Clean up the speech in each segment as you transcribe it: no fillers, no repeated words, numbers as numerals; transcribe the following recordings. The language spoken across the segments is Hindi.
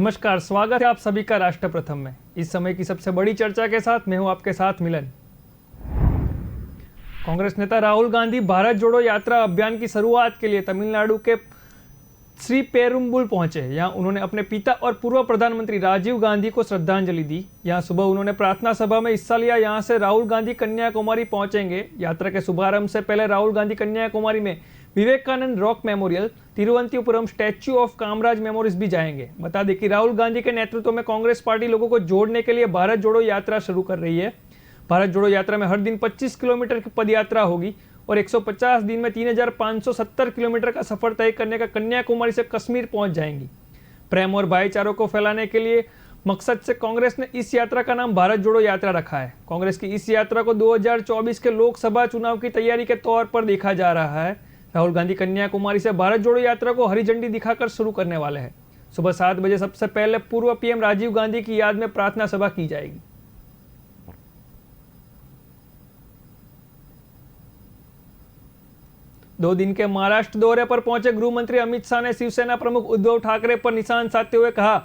नमस्कार, स्वागत है आप सभी का राष्ट्र प्रथम में। इस समय की सबसे बड़ी चर्चा के साथ मैं हूं आपके साथ मिलन। कांग्रेस नेता राहुल गांधी भारत जोड़ो यात्रा अभियान की शुरुआत के लिए तमिलनाडु के श्री पेरुम्बुल पहुंचे। यहां उन्होंने अपने पिता और पूर्व प्रधानमंत्री राजीव गांधी को श्रद्धांजलि दी। यहां सुबह उन्होंने प्रार्थना सभा में हिस्सा लिया। यहां से राहुल गांधी कन्याकुमारी पहुंचेंगे। यात्रा के शुभारंभ से पहले राहुल गांधी कन्याकुमारी में Vivekananda rock memorial, Thiruvananthapuram statue of Kamaraj memorials भी जाएंगे। बता दें कि राहुल गांधी के नेतृत्व में कांग्रेस पार्टी लोगों को जोड़ने के लिए भारत जोड़ो यात्रा शुरू कर रही है। भारत जोड़ो यात्रा में हर दिन 25 किलोमीटर की पदयात्रा होगी और 150 दिन में 3570 किलोमीटर का सफर तय करने का कन्याकुमारी से कश्मीर पहुंच जाएंगी। प्रेम और भाईचारों को फैलाने के लिए मकसद से कांग्रेस ने इस यात्रा का नाम भारत जोड़ो यात्रा रखा है। कांग्रेस की इस यात्रा को 2024 के लोकसभा चुनाव की तैयारी के तौर पर देखा जा रहा है। राहुल गांधी कन्याकुमारी से भारत जोड़ो यात्रा को हरी झंडी दिखाकर शुरू करने वाले हैं। सुबह 7 बजे सबसे पहले पूर्व पीएम राजीव गांधी की याद में प्रार्थना सभा की जाएगी। दो दिन के महाराष्ट्र दौरे पर पहुंचे गृह मंत्री अमित शाह ने शिवसेना प्रमुख उद्धव ठाकरे पर निशान साधते हुए कहा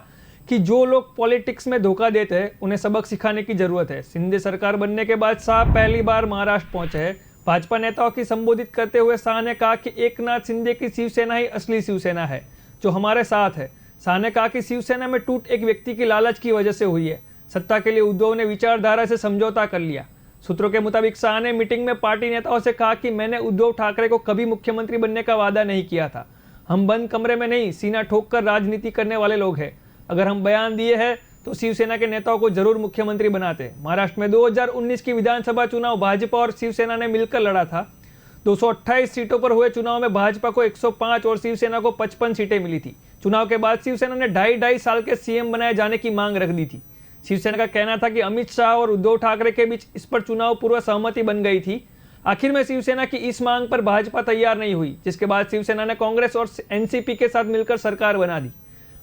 कि जो लोग पॉलिटिक्स में धोखा देते हैं उन्हें सबक सिखाने की जरूरत है। शिंदे सरकार बनने के बाद शाह पहली बार महाराष्ट्र पहुंचे हैं। भाजपा नेताओं की संबोधित करते हुए शाह ने कहा कि एकनाथ शिंदे की शिवसेना ही असली शिवसेना है जो हमारे साथ है। शाह ने कहा कि शिवसेना में टूट एक व्यक्ति की लालच की वजह से हुई है। सत्ता के लिए उद्धव ने विचारधारा से समझौता कर लिया। सूत्रों के मुताबिक शाह ने मीटिंग में पार्टी नेताओं से कहा कि मैंने उद्धव ठाकरे को कभी मुख्यमंत्री बनने का वादा नहीं किया था। हम बंद कमरे में नहीं, सीना ठोक कर राजनीति करने वाले लोग हैं। अगर हम बयान दिए हैं तो शिवसेना के नेताओं को जरूर मुख्यमंत्री बनाते। महाराष्ट्र में 2019 की विधानसभा चुनाव भाजपा और शिवसेना ने मिलकर लड़ा था। 228 सीटों पर हुए चुनाव में भाजपा को 105 और शिवसेना को 55 सीटें मिली थी। चुनाव के बाद शिवसेना ने 2.5 साल के सीएम बनाए जाने की मांग रख दी थी। शिवसेना का कहना था कि अमित शाह और उद्धव ठाकरे के बीच इस पर चुनाव पूर्व सहमति बन गई थी। आखिर में शिवसेना की इस मांग पर भाजपा तैयार नहीं हुई, जिसके बाद शिवसेना ने कांग्रेस और एनसीपी के साथ मिलकर सरकार बना दी।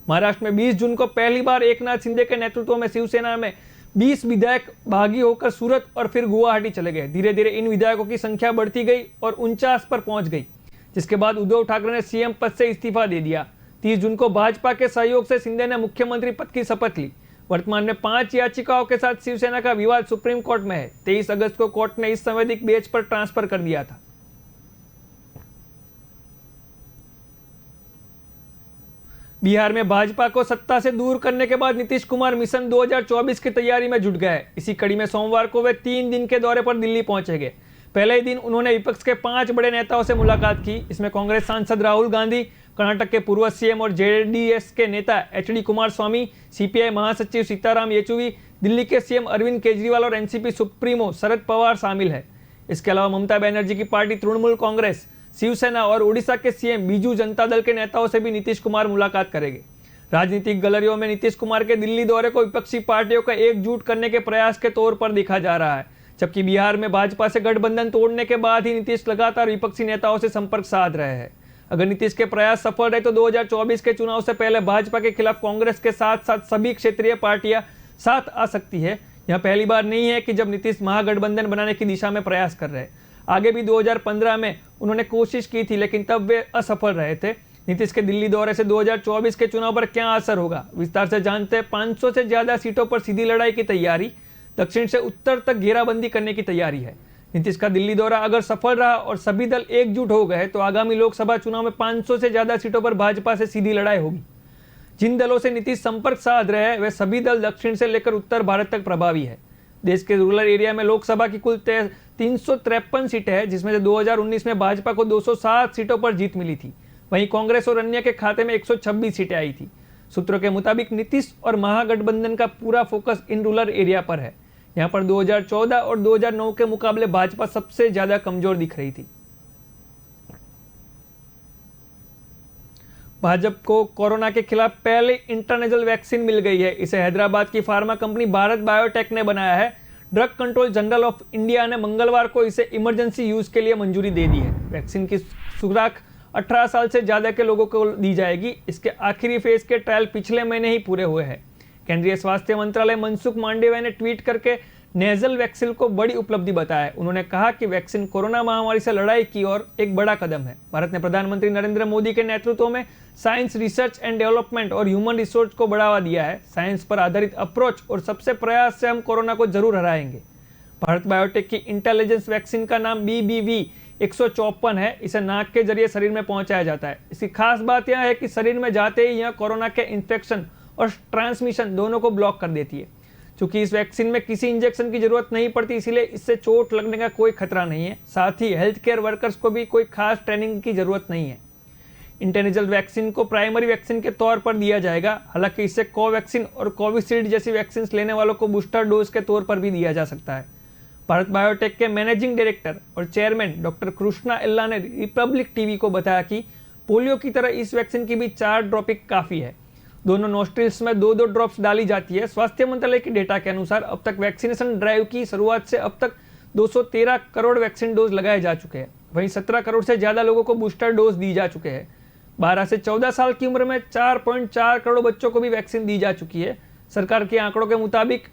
महाराष्ट्र में 20 जून को पहली बार एकनाथ शिंदे के नेतृत्व में शिवसेना में 20 विधायक भागी होकर सूरत और फिर गुवाहाटी चले गए। धीरे धीरे इन विधायकों की संख्या बढ़ती गई और 49 पर पहुंच गई, जिसके बाद उद्धव ठाकरे ने सीएम पद से इस्तीफा दे दिया। 30 जून को भाजपा के सहयोग से शिंदे ने मुख्यमंत्री पद की शपथ ली। वर्तमान में 5 याचिकाओं के साथ शिवसेना का विवाद सुप्रीम कोर्ट में है। 23 अगस्त को कोर्ट ने इस संवैधानिक बेंच पर ट्रांसफर कर दिया था। बिहार में भाजपा को सत्ता से दूर करने के बाद नीतीश कुमार मिशन 2024 की तैयारी में जुट गए। इसी कड़ी में सोमवार को वे 3 दिन के दौरे पर दिल्ली पहुंचेंगे। पहले ही दिन उन्होंने विपक्ष के 5 बड़े नेताओं से मुलाकात की। इसमें कांग्रेस सांसद राहुल गांधी, कर्नाटक के पूर्व सीएम और जेडीएस के नेता एचडी कुमारस्वामी, सीपीआई महासचिव सीताराम येचुरी, दिल्ली के सीएम अरविंद केजरीवाल और एनसीपी सुप्रीमो शरद पवार शामिल है। इसके अलावा ममता बनर्जी की पार्टी तृणमूल कांग्रेस, शिवसेना और ओडिशा के सीएम बीजू जनता दल के नेताओं से भी नीतीश कुमार मुलाकात करेंगे। राजनीतिक गैलरियों में नीतीश कुमार के दिल्ली दौरे को विपक्षी पार्टियों का एकजुट करने के प्रयास के तौर पर देखा जा रहा है, जबकि बिहार में भाजपा से गठबंधन तोड़ने के बाद ही नीतीश लगातार विपक्षी नेताओं से संपर्क साध रहे हैं। अगर नीतीश के प्रयास सफल रहे तो 2024 के चुनाव से पहले भाजपा के खिलाफ कांग्रेस के साथ साथ सभी क्षेत्रीय पार्टियां साथ आ सकती है। यह पहली बार नहीं है कि जब नीतीश महागठबंधन बनाने की दिशा में प्रयास कर रहे हैं। आगे भी 2015 में उन्होंने कोशिश की थी, लेकिन तब वे असफल रहे थे। नीतीश के दिल्ली दौरे से 2024 के चुनाव पर क्या असर होगा, विस्तार से जानते हैं। 500 से ज्यादा सीटों पर सीधी लड़ाई की तैयारी, दक्षिण से उत्तर तक घेराबंदी करने की तैयारी है। नीतीश का दिल्ली दौरा अगर सफल रहा और सभी दल एकजुट हो गए तो आगामी लोकसभा चुनाव में 500 से ज्यादा सीटों पर भाजपा से सीधी लड़ाई होगी। जिन दलों से नीतीश संपर्क साध रहे हैं वे सभी दल दक्षिण से लेकर उत्तर भारत तक प्रभावी है। देश के रूरल एरिया में लोकसभा की कुल 353 सीटें हैं, जिसमें से 2019 में भाजपा को 207 सीटों पर जीत मिली थी। वहीं कांग्रेस और अन्य के खाते में 126 सीटें आई थी। सूत्रों के मुताबिक नीतीश और महागठबंधन का पूरा फोकस इन रूरल एरिया पर है। यहां पर 2014 और 2009 के मुकाबले भाजपा सबसे ज्यादा कमजोर दिख रही थी। भाजपा को कोरोना के खिलाफ पहले इंटरनेशनल वैक्सीन मिल गई है। इसे हैदराबाद की फार्मा कंपनी भारत बायोटेक ने बनाया है। Drug control general of India ने मंगलवार को इसे इमरजेंसी यूज के लिए मंजूरी दे दी है। वैक्सीन की खुराक 18 साल से ज्यादा के लोगों को दी जाएगी। इसके आखिरी फेज के ट्रायल पिछले महीने ही पूरे हुए हैं। केंद्रीय स्वास्थ्य मंत्रालय मनसुख मांडविया ने ट्वीट करके नेजल वैक्सीन को बड़ी उपलब्धि बताया। उन्होंने कहा कि वैक्सीन कोरोना महामारी से लड़ाई की ओर एक बड़ा कदम है। भारत ने प्रधानमंत्री नरेंद्र मोदी के नेतृत्व में साइंस रिसर्च एंड डेवलपमेंट और ह्यूमन रिसोर्स को बढ़ावा दिया है। साइंस पर आधारित अप्रोच और सबसे प्रयास से हम कोरोना को जरूर हराएंगे। भारत बायोटेक की इंटेलिजेंस वैक्सीन का नाम BBV-154 है। इसे नाक के जरिए शरीर में पहुंचाया जाता है। इसकी खास बात यह है कि शरीर में जाते ही यह कोरोना के इन्फेक्शन और ट्रांसमिशन दोनों को ब्लॉक कर देती है। चूंकि इस वैक्सीन में किसी इंजेक्शन की जरूरत नहीं पड़ती, इसीलिए इससे चोट लगने का कोई खतरा नहीं है। साथ ही हेल्थ केयर वर्कर्स को भी कोई खास ट्रेनिंग की जरूरत नहीं है। इंटेलिजेंस वैक्सीन को प्राइमरी वैक्सीन के तौर पर दिया जाएगा। हालांकि इससे कोवैक्सीन और कोविशील्ड जैसी वैक्सीन लेने वालों को बूस्टर डोज के तौर पर भी दिया जा सकता है। भारत बायोटेक के मैनेजिंग डायरेक्टर और चेयरमैन डॉक्टर कृष्णा एल्ला ने रिपब्लिक टीवी को बताया कि पोलियो की तरह इस वैक्सीन की भी 4 ड्रॉपिक काफ़ी है। दोनों नोस्ट्रिल्स में 2-2 ड्रॉप्स डाली जाती है। स्वास्थ्य मंत्रालय के डेटा के अनुसार अब तक वैक्सीनेशन ड्राइव की शुरुआत से अब तक 213 करोड़ वैक्सीन डोज लगाए जा चुके हैं। वहीं 17 करोड़ से ज़्यादा लोगों को बूस्टर डोज दी जा चुके हैं। 12 से 14 साल की उम्र में 4.4 करोड़ बच्चों को भी वैक्सीन दी जा चुकी है। सरकार के आंकड़ों के मुताबिक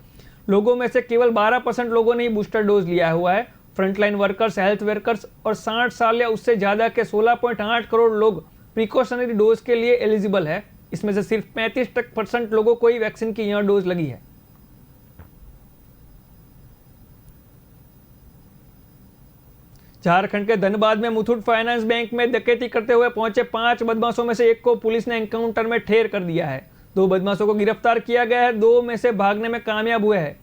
लोगों में से केवल 12% लोगों ने ही बूस्टर डोज लिया हुआ है। फ्रंटलाइन वर्कर्स, हेल्थ वर्कर्स और 60 साल या उससे ज़्यादा के 16.8 करोड़ लोग प्रिकॉशनरी डोज के लिए एलिजिबल है। इसमें से सिर्फ 35% लोगों को ही वैक्सीन की यह डोज लगी है। झारखंड के धनबाद में मुथूट फाइनेंस बैंक में डकैती करते हुए पहुंचे 5 बदमाशों में से एक को पुलिस ने एनकाउंटर में ढेर कर दिया है। 2 बदमाशों को गिरफ्तार किया गया है। 2 में से भागने में कामयाब हुए हैं।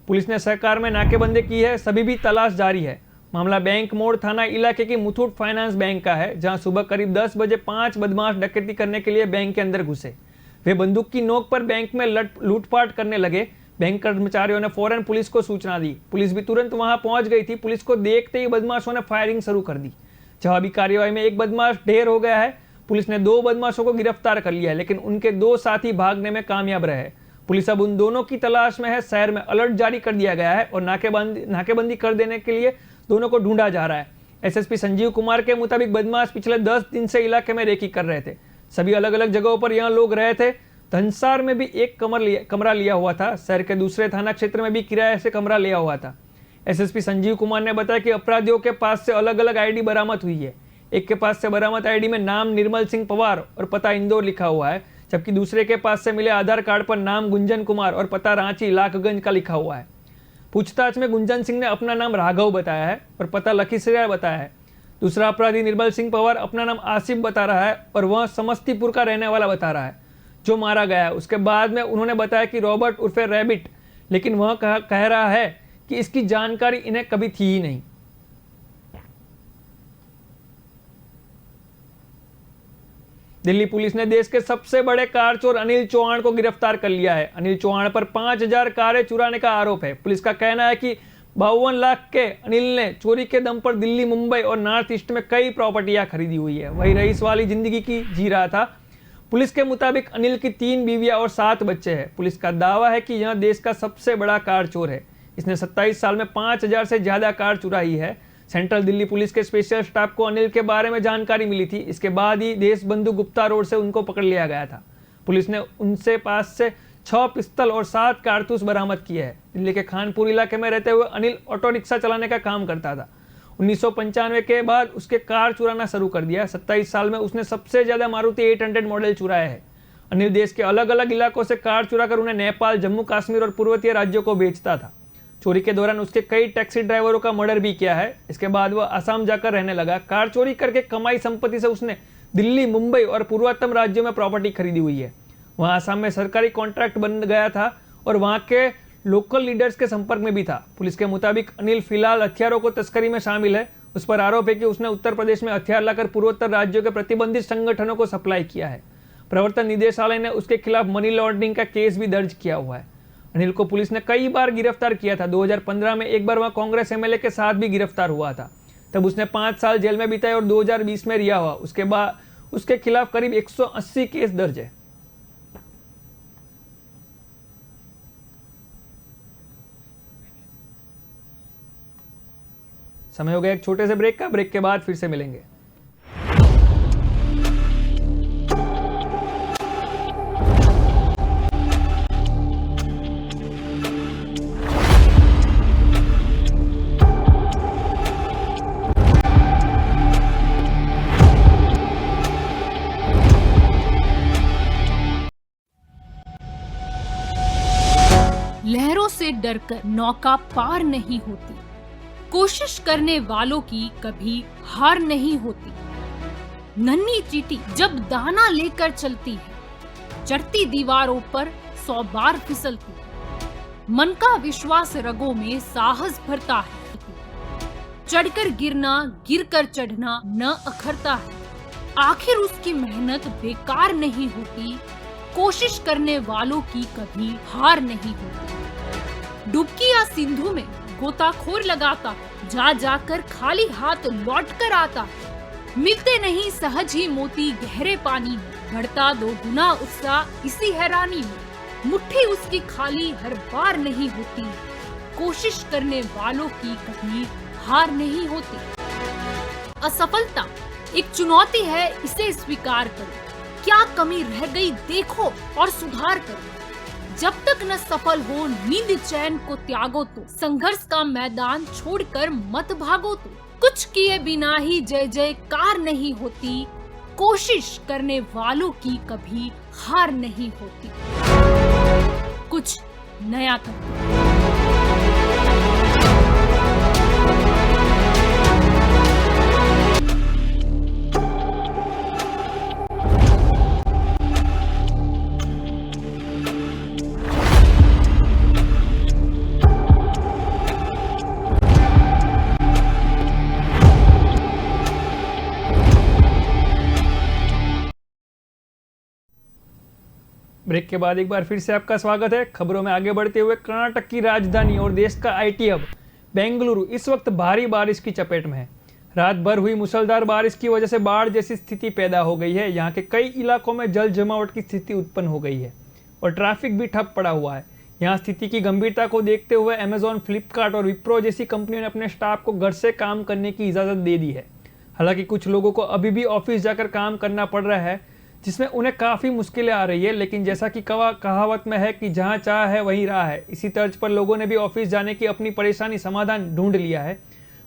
पुलिस ने सरकार में नाकेबंदी की है। सभी भी तलाश जारी है। मामला बैंक मोड़ थाना इलाके की मुथूट फाइनेंस बैंक का है, जहां सुबह करीब 10 बजे 5 बदमाश डकैती करने के लिए बैंक के अंदर घुसे। वे बंदूक की नोक पर बैंक में लूटपाट करने लगे। बैंक कर्मचारियों ने फौरन पुलिस को सूचना दी। पुलिस भी तुरंत वहां पहुंच गई थी। पुलिस को देखते ही बदमाशों ने फायरिंग शुरू कर दी। जवाबी कार्रवाई में एक बदमाश ढेर हो गया है। पुलिस ने 2 बदमाशों को गिरफ्तार कर लिया है, लेकिन उनके 2 साथी भागने में कामयाब रहे। पुलिस अब उन दोनों की तलाश में है। शहर में अलर्ट जारी कर दिया गया है और नाकेबंदी कर देने के लिए दोनों को ढूंढा जा रहा है। एसएसपी संजीव कुमार के मुताबिक बदमाश पिछले 10 दिन से इलाके में रेकी कर रहे थे। सभी अलग अलग जगहों पर यहाँ लोग रहे थे। धनसार में भी एक कमरा लिया हुआ था। शहर के दूसरे थाना क्षेत्र में भी किराए से कमरा लिया हुआ था। एसएसपी संजीव कुमार ने बताया कि अपराधियों के पास से अलग अलग आईडी बरामद हुई है। एक के पास से बरामद आईडी में नाम निर्मल सिंह पवार और पता इंदौर लिखा हुआ है, जबकि दूसरे के पास से मिले आधार कार्ड पर नाम गुंजन कुमार और पता रांची लाखगंज का लिखा हुआ है। पूछताछ में गुंजन सिंह ने अपना नाम राघव बताया है और पता लखीसराय बताया है। दूसरा अपराधी निर्मल सिंह पवार अपना नाम आसिफ बता रहा है और वह समस्तीपुर का रहने वाला बता रहा है, जो मारा गया है। उसके बाद में उन्होंने बताया कि रॉबर्ट उर्फे रैबिट, लेकिन वह कह रहा है कि इसकी जानकारी इन्हें कभी थी ही नहीं। दिल्ली पुलिस ने देश के सबसे बड़े कार चोर अनिल चौहान को गिरफ्तार कर लिया है। अनिल चौहान पर 5000 कारें चुराने का आरोप है। पुलिस का कहना है कि 52 लाख के अनिल ने चोरी के दम पर दिल्ली, मुंबई और नॉर्थ ईस्ट में कई प्रॉपर्टियां खरीदी हुई है। वही रईस वाली जिंदगी की जी रहा था। पुलिस के मुताबिक अनिल की 3 बीवियां और 7 बच्चे हैं। पुलिस का दावा है कि यह देश का सबसे बड़ा कार चोर है। इसने 27 साल में 5000 से ज्यादा कार चुराई है। सेंट्रल दिल्ली पुलिस के स्पेशल स्टाफ को अनिल के बारे में जानकारी मिली थी। इसके बाद ही देशबंधु गुप्ता रोड से उनको पकड़ लिया गया था। पुलिस ने उनसे पास से 6 पिस्तल और 7 कारतूस बरामद किए हैं। दिल्ली के खानपुर इलाके में रहते हुए अनिल ऑटो रिक्शा चलाने का काम करता था। 1995 के बाद उसके कार चुराना शुरू कर दिया। 27 साल में उसने सबसे ज्यादा मारुति 800 मॉडल चुराया है। अनिल देश के अलग अलग इलाकों से कार चुराकर उन्हें नेपाल, जम्मू कश्मीर और पूर्वोत्तर राज्यों को बेचता था। चोरी के दौरान उसके कई टैक्सी ड्राइवरों का मर्डर भी किया है। इसके बाद वह असम जाकर रहने लगा। कार चोरी करके कमाई संपत्ति से उसने दिल्ली, मुंबई और पूर्वोत्तर राज्यों में प्रॉपर्टी खरीदी हुई है। वहाँ असम में सरकारी कॉन्ट्रैक्ट बन गया था और वहाँ के लोकल लीडर्स के संपर्क में भी था। पुलिस के मुताबिक अनिल फिलहाल हथियारों को तस्करी में शामिल है। उस पर आरोप है कि उसने उत्तर प्रदेश में हथियार लाकर पूर्वोत्तर राज्यों के प्रतिबंधित संगठनों को सप्लाई किया है। प्रवर्तन निदेशालय ने उसके खिलाफ मनी लॉन्ड्रिंग का केस भी दर्ज किया हुआ है। अनिल को पुलिस ने कई बार गिरफ्तार किया था। 2015 में एक बार वह कांग्रेस एमएलए के साथ भी गिरफ्तार हुआ था। तब उसने 5 साल जेल में बिताए और 2020 में रिहा हुआ। उसके बाद उसके खिलाफ करीब 180 केस दर्ज है। समय हो गया एक छोटे से ब्रेक का। ब्रेक के बाद फिर से मिलेंगे। लहरों से डरकर नौका पार नहीं होती। कोशिश करने वालों की कभी हार नहीं होती। नन्ही चींटी जब दाना लेकर चलती है, चढ़ती दीवारों पर 100 बार फिसलती है। मन का विश्वास रगों में साहस भरता है। चढ़कर गिरना, गिरकर चढ़ना न अखरता है। आखिर उसकी मेहनत बेकार नहीं होती। कोशिश करने वालों की कभी हार नहीं होती। डुबकी या सिंधु में गोताखोर लगाता, जा जाकर खाली हाथ लौट कर आता। मिलते नहीं सहज ही मोती गहरे पानी में, बढ़ता 2 गुना उत्साह इसी हैरानी में। मुट्ठी उसकी खाली हर बार नहीं होती। कोशिश करने वालों की कभी हार नहीं होती। असफलता एक चुनौती है, इसे स्वीकार करो। क्या कमी रह गई देखो और सुधार करो। जब तक न सफल हो नींद चैन को त्यागो तो, संघर्ष का मैदान छोड़कर मत भागो तो। कुछ किए बिना ही जय जयकार नहीं होती। कोशिश करने वालों की कभी हार नहीं होती। कुछ नया करो। ब्रेक के बाद एक बार फिर से आपका स्वागत है। खबरों में आगे बढ़ते हुए, कर्नाटक की राजधानी और देश का आईटी हब बेंगलुरु इस वक्त भारी बारिश की चपेट में है। रात भर हुई मूसलाधार बारिश की वजह से बाढ़ जैसी स्थिति पैदा हो गई है। यहाँ के कई इलाकों में जल जमावट की स्थिति उत्पन्न हो गई है और ट्रैफिक भी ठप पड़ा हुआ है। यहाँ स्थिति की गंभीरता को देखते हुए अमेजॉन, फ्लिपकार्ट और विप्रो जैसी कंपनियों ने अपने स्टाफ को घर से काम करने की इजाज़त दे दी है। हालांकि कुछ लोगों को अभी भी ऑफिस जाकर काम करना पड़ रहा है, जिसमें उन्हें काफ़ी मुश्किलें आ रही है। लेकिन जैसा कि कहावत में है कि जहां चाह है वहीं राह है, इसी तर्ज पर लोगों ने भी ऑफिस जाने की अपनी परेशानी समाधान ढूंढ लिया है।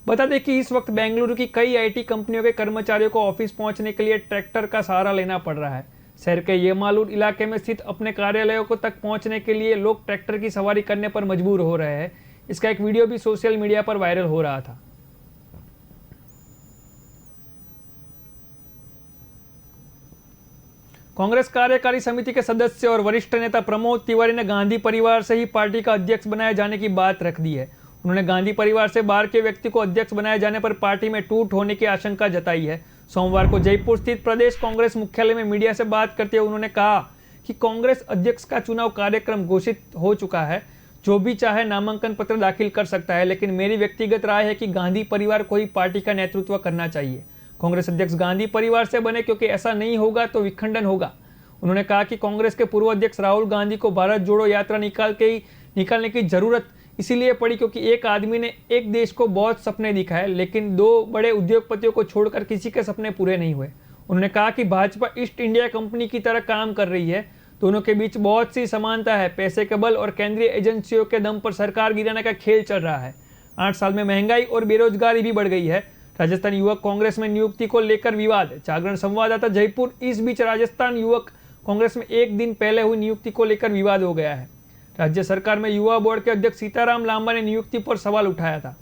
बता दें कि इस वक्त बेंगलुरु की कई आईटी कंपनियों के कर्मचारियों को ऑफिस पहुंचने के लिए ट्रैक्टर का सहारा लेना पड़ रहा है। शहर के येमालूर इलाके में स्थित अपने कार्यालयों को तक पहुंचने के लिए लोग ट्रैक्टर की सवारी करने पर मजबूर हो रहे हैं। इसका एक वीडियो भी सोशल मीडिया पर वायरल हो रहा था। कांग्रेस कार्यकारी समिति के सदस्य और वरिष्ठ नेता प्रमोद तिवारी ने गांधी परिवार से ही पार्टी का अध्यक्ष बनाए जाने की बात रख दी है। उन्होंने गांधी परिवार से बाहर के व्यक्ति को अध्यक्ष बनाए जाने पर पार्टी में टूट होने की आशंका जताई है। सोमवार को जयपुर स्थित प्रदेश कांग्रेस मुख्यालय में मीडिया से बात करते हुए उन्होंने कहा कि कांग्रेस अध्यक्ष का चुनाव कार्यक्रम घोषित हो चुका है। जो भी चाहे नामांकन पत्र दाखिल कर सकता है, लेकिन मेरी व्यक्तिगत राय है कि गांधी परिवार को ही पार्टी का नेतृत्व करना चाहिए। कांग्रेस अध्यक्ष गांधी परिवार से बने, क्योंकि ऐसा नहीं होगा तो विखंडन होगा। उन्होंने कहा कि कांग्रेस के पूर्व अध्यक्ष राहुल गांधी को भारत जोड़ो यात्रा निकालने की जरूरत इसीलिए पड़ी क्योंकि एक आदमी ने एक देश को बहुत सपने दिखाए, लेकिन 2 बड़े उद्योगपतियों को छोड़कर किसी के सपने पूरे नहीं हुए। उन्होंने कहा कि भाजपा ईस्ट इंडिया कंपनी की तरह काम कर रही है। दोनों के बीच बहुत सी समानता है। पैसे के बल और केंद्रीय एजेंसियों के दम पर सरकार गिराने का खेल चल रहा है। 8 साल में महंगाई और बेरोजगारी भी बढ़ गई है। राजस्थान युवक कांग्रेस में नियुक्ति को लेकर विवाद। जागरण संवाददाता जयपुर। इस बीच राजस्थान युवक कांग्रेस में एक दिन पहले हुई नियुक्ति को लेकर विवाद हो गया है। राज्य सरकार में युवा बोर्ड के अध्यक्ष सीताराम लांबा ने नियुक्ति पर सवाल उठाया था।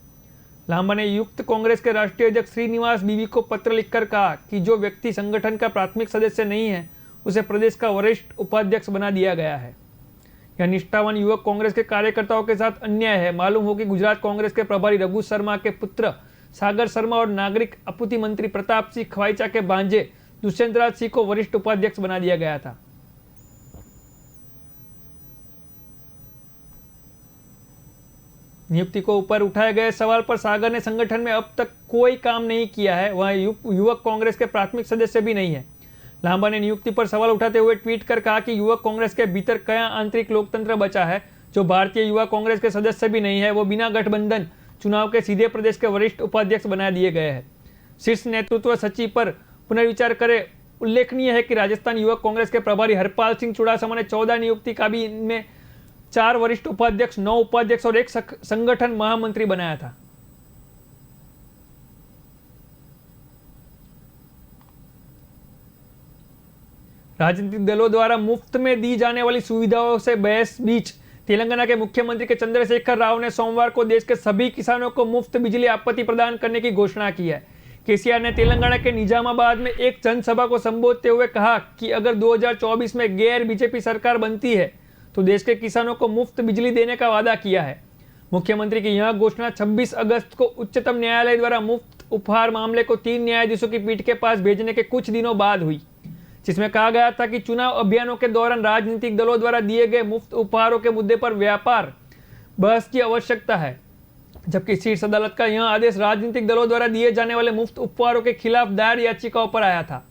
लांबा ने युक्त कांग्रेस के राष्ट्रीय अध्यक्ष श्रीनिवास बीवी को पत्र लिखकर कहा कि जो व्यक्ति संगठन का प्राथमिक सदस्य नहीं है, उसे प्रदेश का वरिष्ठ उपाध्यक्ष बना दिया गया है। यह निष्ठावान युवक कांग्रेस के कार्यकर्ताओं के साथ अन्याय है। मालूम हो कि गुजरात कांग्रेस के प्रभारी रघु शर्मा के पुत्र सागर शर्मा और नागरिक आपूर्ति मंत्री प्रताप सिंह खवाईचा के भांजे दुष्यंत राज सिंह को वरिष्ठ उपाध्यक्ष बना दिया गया था। नियुक्ति को ऊपर उठाए गए सवाल पर सागर ने संगठन में अब तक कोई काम नहीं किया है, वह युवक कांग्रेस के प्राथमिक सदस्य भी नहीं है। लांबा ने नियुक्ति पर सवाल उठाते हुए ट्वीट कर कहा कि युवक कांग्रेस के भीतर क्या आंतरिक लोकतंत्र बचा है। जो भारतीय युवा कांग्रेस के सदस्य भी नहीं है, वो बिना गठबंधन चुनाव के सीधे प्रदेश के वरिष्ठ उपाध्यक्ष बना दिए गए हैं। शीर्ष नेतृत्व सचिव पर पुनर्विचार करे। उल्लेखनीय है कि राजस्थान युवक कांग्रेस के प्रभारी हरपाल सिंह चुड़ासमा ने 14 नियुक्ति का भी इनमें 4 वरिष्ठ उपाध्यक्ष, 9 उपाध्यक्ष और 1 संगठन महामंत्री बनाया था। राजनीतिक दलों द्वारा मुफ्त में दी जाने वाली सुविधाओं से बहस बीच तेलंगाना के मुख्यमंत्री के चंद्रशेखर राव ने सोमवार को देश के सभी किसानों को मुफ्त बिजली आपूर्ति प्रदान करने की घोषणा की है। केसीआर ने तेलंगाना के निजामाबाद में एक जनसभा को संबोधते हुए कहा कि अगर 2024 में गैर बीजेपी सरकार बनती है तो देश के किसानों को मुफ्त बिजली देने का वादा किया है। मुख्यमंत्री की यह घोषणा 26 अगस्त को उच्चतम न्यायालय द्वारा मुफ्त उपहार मामले को 3 न्यायाधीशों की पीठ के पास भेजने के कुछ दिनों बाद हुई, जिसमें कहा गया था कि चुनाव अभियानों के दौरान राजनीतिक दलों द्वारा दिए गए मुफ्त उपहारों के मुद्दे पर व्यापार बहस की आवश्यकता है, जबकि शीर्ष अदालत का यह आदेश राजनीतिक दलों द्वारा दिए जाने वाले मुफ्त उपहारों के खिलाफ दायर याचिकाओं पर आया था।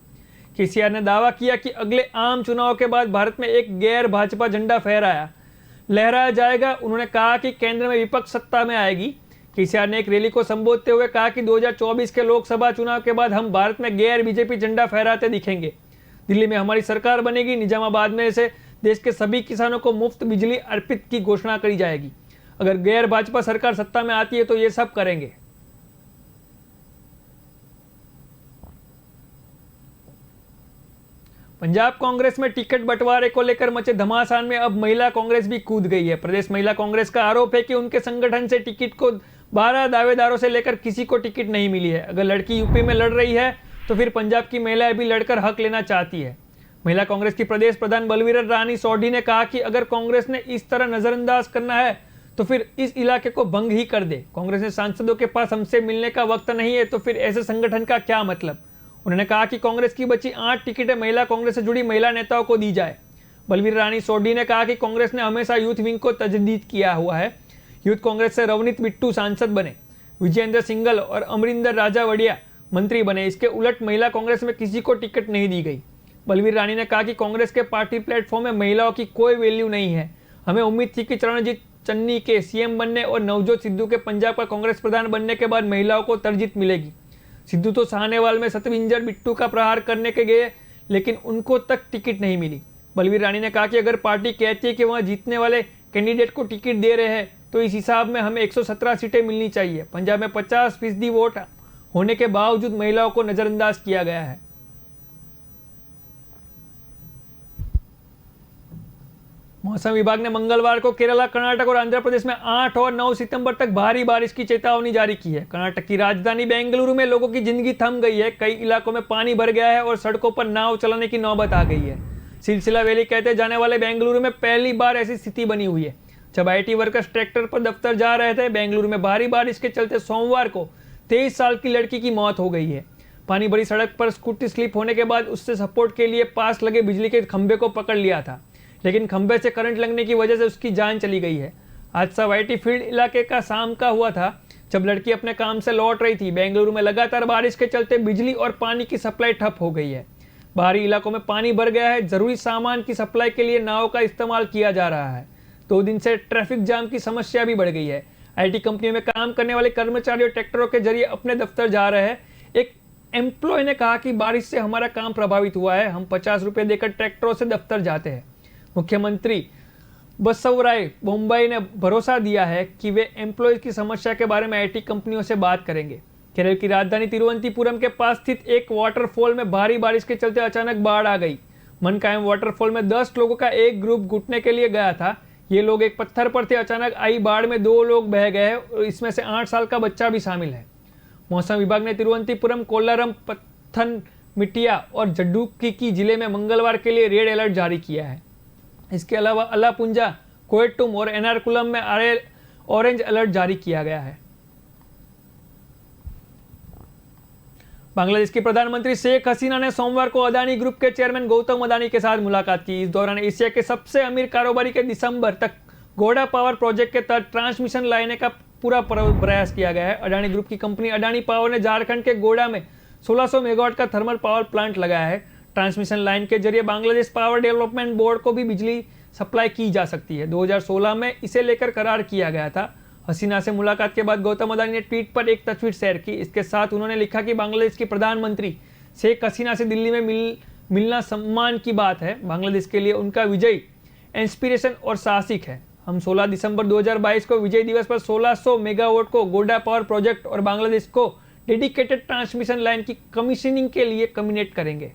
केसीआर ने दावा किया कि अगले आम चुनाव के बाद भारत में एक गैर भाजपा झंडा लहराया जाएगा। उन्होंने कहा कि केंद्र में विपक्ष सत्ता में आएगी। केसीआर ने एक रैली को संबोधते हुए कहा कि 2024 के लोकसभा चुनाव के बाद हम भारत में गैर बीजेपी झंडा फहराते दिखेंगे। दिल्ली में हमारी सरकार बनेगी। निजामाबाद में से देश के सभी किसानों को मुफ्त बिजली अर्पित की घोषणा करी जाएगी। अगर गैर भाजपा सरकार सत्ता में आती है तो ये सब करेंगे। पंजाब कांग्रेस में टिकट बंटवारे को लेकर मचे घमासान में अब महिला कांग्रेस भी कूद गई है। प्रदेश महिला कांग्रेस का आरोप है कि उनके संगठन से टिकट को 12 दावेदारों से लेकर किसी को टिकट नहीं मिली है। अगर लड़की यूपी में लड़ रही है तो फिर पंजाब की महिलाएं भी लड़कर हक लेना चाहती है। महिला कांग्रेस की प्रदेश प्रधान बलवीर रानी सोढ़ी ने कहा कि अगर कांग्रेस ने इस तरह नजरअंदाज करना है तो फिर इस इलाके को भंग ही कर दे। कांग्रेस ने सांसदों के पास हमसे मिलने का वक्त नहीं है तो फिर ऐसे संगठन का क्या मतलब। उन्होंने कहा कि कांग्रेस की बची 8 टिकटें महिला कांग्रेस से जुड़ी महिला नेताओं को दी जाए। बलवीर रानी सोढ़ी ने कहा कि कांग्रेस ने हमेशा यूथ विंग को तजदीद किया हुआ है। यूथ कांग्रेस से रवनीत बिट्टू सांसद बने, विजयेंद्र सिंघल और अमरिंदर राजावड़िया मंत्री बने। इसके उलट महिला कांग्रेस में किसी को टिकट नहीं दी गई। बलवीर रानी ने कहा कि कांग्रेस के पार्टी प्लेटफॉर्म में महिलाओं की कोई वैल्यू नहीं है। हमें उम्मीद थी कि चरणजीत चन्नी के सीएम बनने और नवजोत सिद्धू के पंजाब का कांग्रेस प्रधान बनने के बाद महिलाओं को तरजीह मिलेगी। सिद्धू तो साहनेवाल में सतविंजर बिट्टू का प्रहार करने के गए, लेकिन उनको तक टिकट नहीं मिली। बलवीर रानी ने कहा कि अगर पार्टी कहती है कि वह जीतने वाले कैंडिडेट को टिकट दे रहे हैं तो इस हिसाब में हमें 117 सीटें मिलनी चाहिए। पंजाब में 50% वोट होने के बावजूद महिलाओं को नजरअंदाज किया गया है। मौसम विभाग ने मंगलवार को केरला, कर्नाटक और आंध्र प्रदेश में 8 और 9 सितंबर तक भारी बारिश की चेतावनी जारी की है। कर्नाटक की राजधानी बेंगलुरु में लोगों की जिंदगी थम गई है। कई इलाकों में पानी भर गया है और सड़कों पर नाव चलाने की नौबत आ गई है। सिलसिला वैली कहते जाने वाले बेंगलुरु में पहली बार ऐसी स्थिति बनी हुई है। जब IT वर्कर्स ट्रैक्टर पर दफ्तर जा रहे थे, बेंगलुरु में भारी बारिश के चलते सोमवार को 23 साल की लड़की की मौत हो गई है। पानी भरी सड़क पर स्कूटी स्लिप होने के बाद उससे सपोर्ट के लिए पास लगे बिजली के खंभे को पकड़ लिया था, लेकिन खंभे से करंट लगने की वजह से उसकी जान चली गई है। हादसा YT फील्ड इलाके का शाम का हुआ था, जब लड़की अपने काम से लौट रही थी। बेंगलुरु में लगातार बारिश के चलते बिजली और पानी की सप्लाई ठप हो गई है। बाहरी इलाकों में पानी भर गया है। जरूरी सामान की सप्लाई के लिए नाव का इस्तेमाल किया जा रहा है। 2 दिन से ट्रैफिक जाम की समस्या भी बढ़ गई है। IT कंपनियों में काम करने वाले कर्मचारी ट्रैक्टरों के जरिए अपने दफ्तर जा रहे हैं। एक एम्प्लॉय ने कहा कि बारिश से हमारा काम प्रभावित हुआ है। हम 50 रुपये देकर ट्रैक्टरों से दफ्तर जाते हैं। मुख्यमंत्री बसवराय बोम्बाई ने भरोसा दिया है कि वे एम्प्लॉयज की समस्या के बारे में IT कंपनियों से बात करेंगे। केरल की राजधानी तिरुवनंतपुरम के पास स्थित एक वाटरफॉल में भारी बारिश के चलते अचानक बाढ़ आ गई। मनकायम वाटरफॉल में 10 लोगों का एक ग्रुप घुटने के लिए गया था। ये लोग एक पत्थर पर थे। अचानक आई बाढ़ में 2 लोग बह गए और इसमें से 8 साल का बच्चा भी शामिल है। मौसम विभाग ने तिरुवनंतपुरम, कोल्लारम, पत्थनमथिट्टा और जड्डुक्की जिले में मंगलवार के लिए रेड अलर्ट जारी किया है। इसके अलावा अलापुंजा, कोयट्टुम और एर्नाकुलम में ऑरेंज अलर्ट जारी किया गया है। बांग्लादेश की प्रधानमंत्री शेख हसीना ने सोमवार को अदानी ग्रुप के चेयरमैन गौतम अदानी के साथ मुलाकात की। इस दौरान एशिया के सबसे अमीर कारोबारी के दिसंबर तक घोड़ा पावर प्रोजेक्ट के तहत ट्रांसमिशन लाने का पूरा प्रयास किया गया है। अडानी ग्रुप की कंपनी अडानी पावर ने झारखंड के गोड़ा में 1600 मेगावाट का थर्मल पावर प्लांट लगाया है। ट्रांसमिशन लाइन के जरिए बांग्लादेश पावर डेवलपमेंट बोर्ड को भी बिजली सप्लाई की जा सकती है। 2016 में इसे लेकर करार किया गया था। हसीना से मुलाकात के बाद गौतम अदानी ने ट्वीट पर एक तस्वीर शेयर की। इसके साथ उन्होंने लिखा कि बांग्लादेश की प्रधानमंत्री शेख हसीना से दिल्ली में मिलना सम्मान की बात है। बांग्लादेश के लिए उनका विजय इंस्पिरेशन और साहसिक है। हम 16 दिसंबर 2022 को विजय दिवस पर 1600 मेगावाट को गोडा पावर प्रोजेक्ट और बांग्लादेश को डेडिकेटेड ट्रांसमिशन लाइन की कमीशनिंग के लिए कम्युनिकेट करेंगे।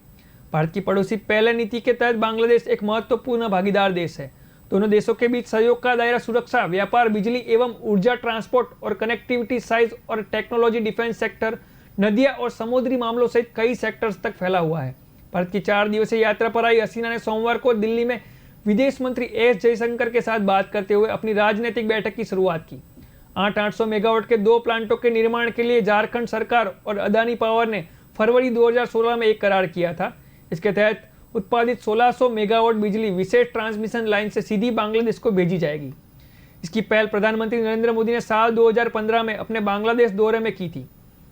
भारत की पड़ोसी पहले नीति के तहत बांग्लादेश एक महत्वपूर्ण भागीदार देश है। दोनों देशों के बीच सहयोग का दायरा सुरक्षा, व्यापार, बिजली एवं ऊर्जा, ट्रांसपोर्ट और कनेक्टिविटी, साइंस और टेक्नोलॉजी, डिफेंस सेक्टर, नदियां और समुद्री मामलों सहित कई सेक्टर्स तक फैला हुआ है। भारत की 4 दिवसीय यात्रा पर आई हसीना ने सोमवार को दिल्ली में विदेश मंत्री एस जयशंकर के साथ बात करते हुए अपनी राजनीतिक बैठक की शुरुआत की। 800 मेगावाट के 2 प्लांटों के निर्माण के लिए झारखंड सरकार और अदानी पावर ने फरवरी 2016 में एक करार किया था। इसके तहत उत्पादित 1600 मेगावाट बिजली विशेष ट्रांसमिशन लाइन से सीधी बांग्लादेश को भेजी जाएगी। इसकी पहल प्रधानमंत्री नरेंद्र मोदी ने साल 2015 में अपने बांग्लादेश दौरे में की थी।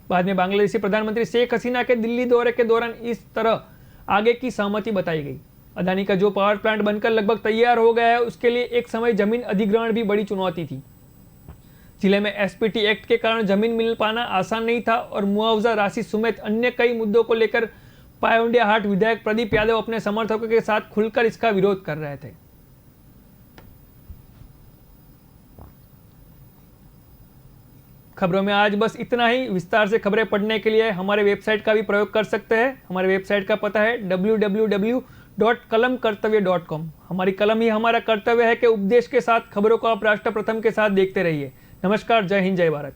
बाद में बांग्लादेशी प्रधानमंत्री शेख हसीना के दिल्ली दौरे के दौरान इस तरह आगे की सहमति बताई गई। अदानी का जो पावर प्लांट बनकर लगभग तैयार हो गया है, उसके लिए एक समय जमीन अधिग्रहण भी बड़ी चुनौती थी। जिले में एसपीटी एक्ट के कारण जमीन मिल पाना आसान नहीं था और मुआवजा राशि समेत अन्य कई मुद्दों को लेकर पायोंडिया हाट विधायक प्रदीप यादव अपने समर्थकों के साथ खुलकर इसका विरोध कर रहे थे। खबरों में आज बस इतना ही। विस्तार से खबरें पढ़ने के लिए हमारे वेबसाइट का भी प्रयोग कर सकते हैं। हमारे वेबसाइट का पता है www.kalamkartavya.com। हमारी कलम ही हमारा कर्तव्य है कि उपदेश के साथ खबरों को आप राष्ट्र प्रथम के साथ देखते रहिए। नमस्कार, जय हिंद, जय भारत।